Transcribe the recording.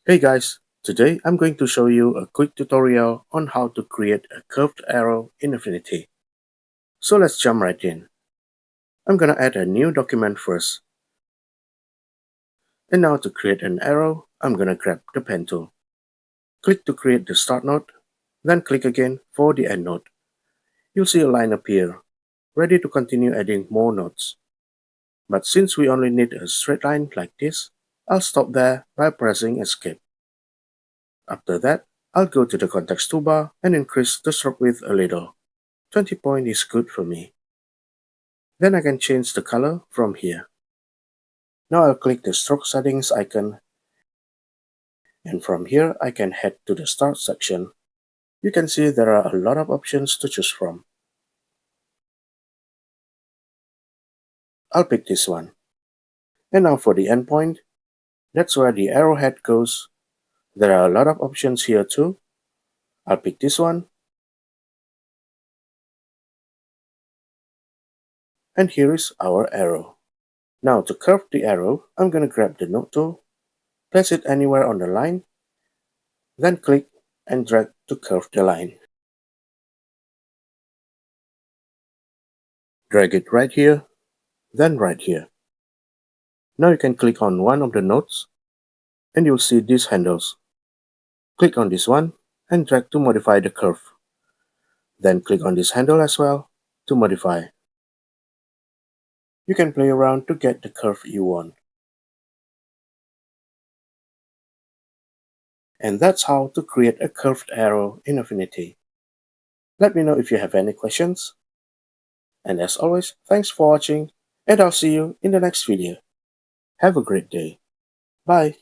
Hey guys, today I'm going to show you a quick tutorial on how to create a curved arrow in Affinity. So let's jump right in. I'm gonna add a new document first. And now to create an arrow, I'm gonna grab the pen tool. Click to create the start node, then click again for the end node. You'll see a line appear, ready to continue adding more nodes. But since we only need a straight line like this, I'll stop there by pressing escape. After that, I'll go to the context toolbar and increase the stroke width a little. 20 point is good for me. Then I can change the color from here. Now I'll click the stroke settings icon, and from here I can head to the start section. You can see there are a lot of options to choose from. I'll pick this one. And now for the endpoint, that's where the arrowhead goes. There are a lot of options here too. I'll pick this one. And here is our arrow. Now to curve the arrow, I'm gonna grab the node tool, place it anywhere on the line, then click and drag to curve the line. Drag it right here, then right here. Now you can click on one of the nodes and you'll see these handles. Click on this one and drag to modify the curve. Then click on this handle as well to modify. You can play around to get the curve you want. And that's how to create a curved arrow in Affinity. Let me know if you have any questions. And as always, thanks for watching and I'll see you in the next video. Have a great day. Bye.